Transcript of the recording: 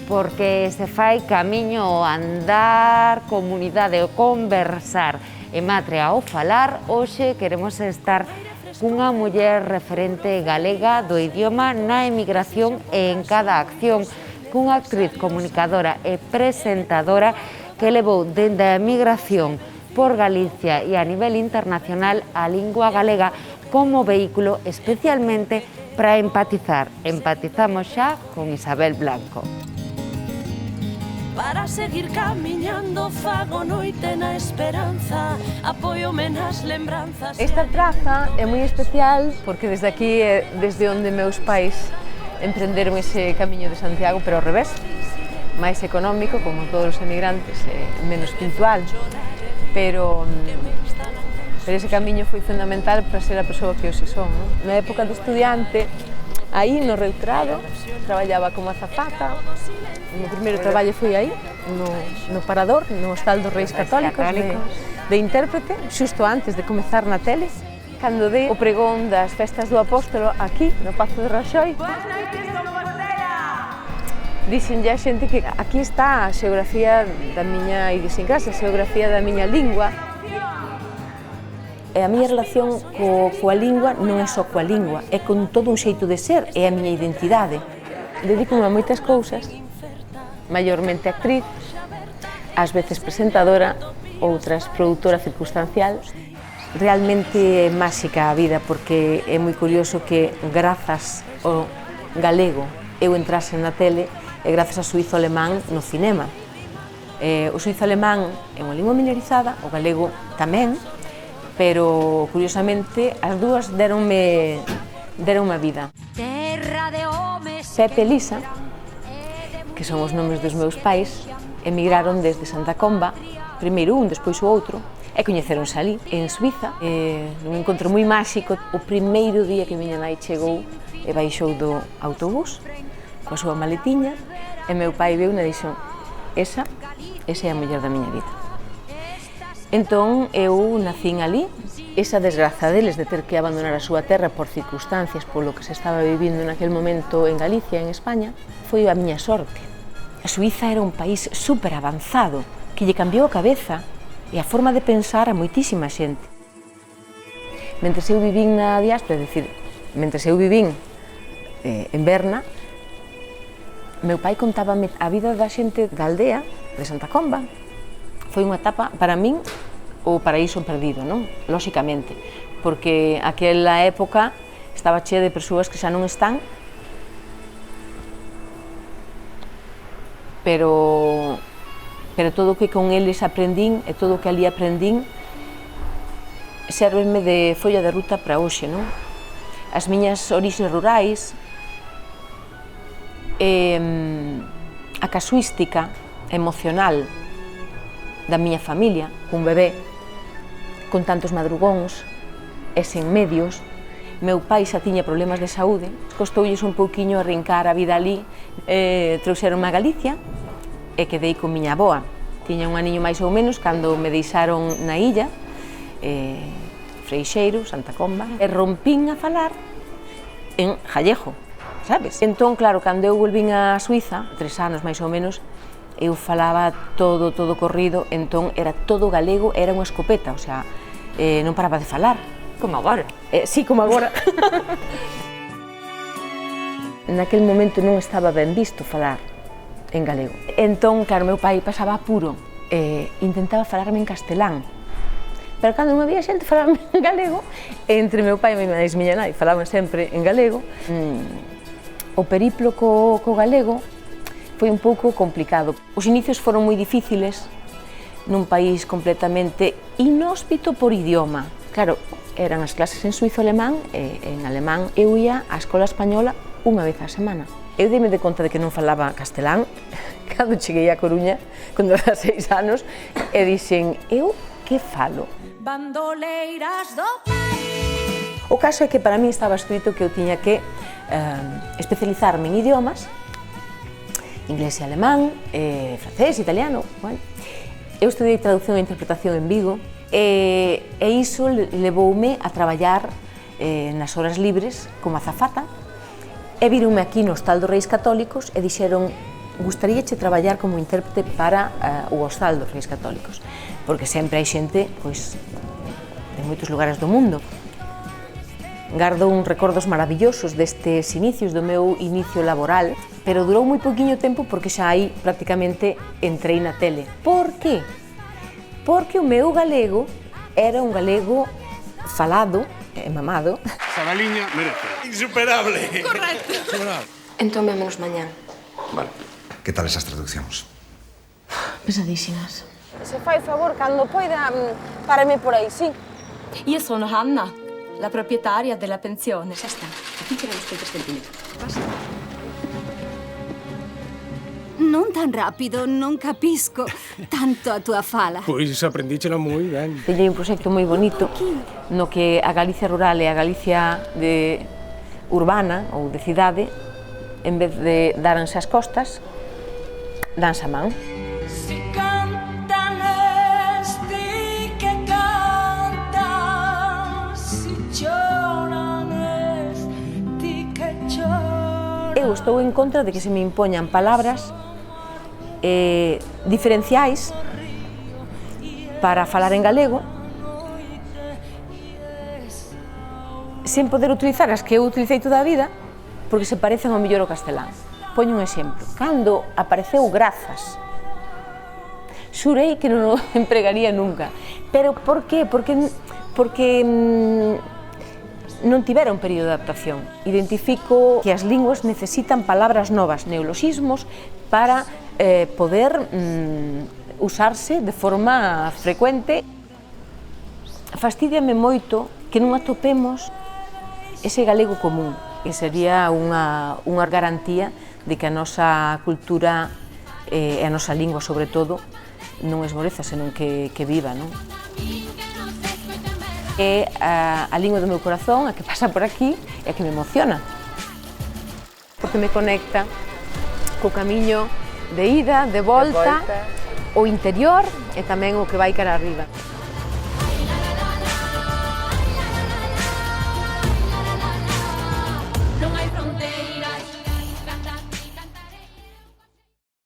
porque se fai camiño ao andar, comunidade ao conversar e matria ao falar. Hoxe queremos estar cunha muller referente galega do idioma na emigración e en cada acción, cunha actriz comunicadora e presentadora que levou dende a emigración por Galicia e a nivel internacional a lingua galega como vehículo especialmente para empatizar. Empatizamos xa con Isabel Blanco. Para seguir camiñando fago noite na esperanza, apóiome nas lembranzas. Esta praza é moi especial porque desde aquí é desde onde meus pais emprenderon ese camiño de Santiago, pero ao revés, máis económico, como todos os emigrantes, menos puntual, pero ese camiño foi fundamental para ser a persoa que hoxe son. Na época de estudiante, aí no Reitrado, traballaba como azafata. O meu primeiro traballo foi aí, no Parador, no Hostal dos Reis Católicos, de intérprete, xusto antes de comezar na tele, cando dei o pregón das festas do Apóstolo aquí, no Pazo de Raxoi. Dixenlle a xente que aquí está a xeografía da miña idiosincrasia, a xeografía da miña lingua. E a miña relación coa lingua non é só coa lingua, é con todo un xeito de ser, é a miña identidade. Dedícome a moitas cousas, maiormente actriz, ás veces presentadora, outras produtora circunstancial. Realmente é máxica a vida porque é moi curioso que grazas ao galego eu entrase na tele e grazas ao suízo alemán no cinema. O suízo alemán é unha lingua minorizada, o galego tamén, pero curiosamente as dúas deronme a vida. Pepe e Lisa, que son os nomes dos meus pais, emigraron desde Santa Comba, primeiro un, despois o outro, e coñeceronse ali, en Suiza. Un encontro moi máxico, o primeiro día que miña nai chegou e baixou do autobús, coa súa maletiña, e meu pai veu e dixo, esa é a muller da miña vida. Entón, eu nacín ali. Esa desgraza deles de ter que abandonar a súa terra por circunstancias polo que se estaba vivindo naquele momento en Galicia, en España, foi a miña sorte. A Suiza era un país super avanzado, que lle cambiou a cabeza e a forma de pensar a moitísima xente. Mentres eu vivín na diáspora, é dicir, mentres eu vivín en Berna, meu pai contábame a vida da xente da aldea, de Santa Comba. Foi unha etapa, para min, o paraíso perdido, non? Lóxicamente, porque aquela época estaba chea de persoas que xa non están, pero todo o que con eles aprendín e todo o que ali aprendín sérveme de folla de ruta para hoxe, non? As miñas orixes rurais, a casuística emocional da miña familia, cun bebé, con tantos madrugóns e sen medios. Meu pai xa tiña problemas de saúde, costoulles un pouquiño arrincar a vida ali, trouxeronme a Galicia e quedei con miña avoa. Tiña un aniño máis ou menos cando me deixaron na illa, Freixeiro, Santa Comba, e rompín a falar en gallego, sabes? Entón, claro, cando eu volvín a Suiza, 3 anos máis ou menos, eu falaba todo corrido, entón era todo galego, era unha escopeta, o sea, non paraba de falar. Como agora? Sí, como agora. Naquel momento non estaba ben visto falar en galego. Entón, claro, meu pai pasaba apuro, intentaba falarme en castelán, pero cando me había xente falarme en galego, entre meu pai e miña nai falaban sempre en galego, o periplo co galego foi un pouco complicado. Os inicios foron moi difíciles nun país completamente inhóspito por idioma. Claro, eran as clases en suízo alemán e en alemán eu ia á escola española unha vez á semana. Eu dei-me de conta de que non falaba castelán cando cheguei a Coruña, cando era 6 anos, e dixen, eu que falo? Bandoleiras do país. O caso é que para mí estaba escrito que eu tiña que especializarme en idiomas, inglés e alemán, francés, italiano, bueno. Eu estudei traducción e interpretación en Vigo e iso levoume a traballar nas horas libres como azafata e vironme aquí no Hostal dos Reis Católicos e dixeron gustaríache traballar como intérprete para o Hostal dos Reis Católicos, porque sempre hai xente, pois, de moitos lugares do mundo. Gardo uns recordos maravillosos destes inicios, do meu inicio laboral, pero durou moi pouquiño tempo porque xa aí prácticamente entrei na tele. Por qué? Porque o meu galego era un galego falado e mamado. Sabaliña merece. Insuperable. Correcto. Entón, vémonos mañán. Vale. Que tal esas traduccións? Pesadísimas. Se fai favor, cando poida, párame por aí, sí? Io sono Hanna, la proprietaria della pensione. Xa está, aquí queremos que 3 centímetros. Non tan rápido, non capisco tanto a túa fala. Pois aprendíchela moi ben. Teñei un proxecto moi bonito no que a Galicia rural e a Galicia urbana ou de cidade, en vez de daranse as costas, danse a man. Si cantan esti que cantan, si choran esti que choran. Eu estou en contra de que se me impoñan palabras diferenciais para falar en galego sen poder utilizar as que eu utilicei toda a vida porque se parecen ao mellor ao castelán. Poño un exemplo. Cando apareceu grazas, xurei que non o empregaría nunca. Pero por qué? Porque non tivera un período de adaptación. Identifico que as linguas necesitan palabras novas, neoloxismos, para poder usarse de forma frecuente. Fastídiame moito que non atopemos ese galego común, que sería unha garantía de que a nosa cultura e a nosa lingua, sobre todo, non esmoreza, senón que viva, non? É a lingua do meu corazón, a que pasa por aquí e a que me emociona, porque me conecta co camiño de ida, de volta, o interior e tamén o que vai cara arriba.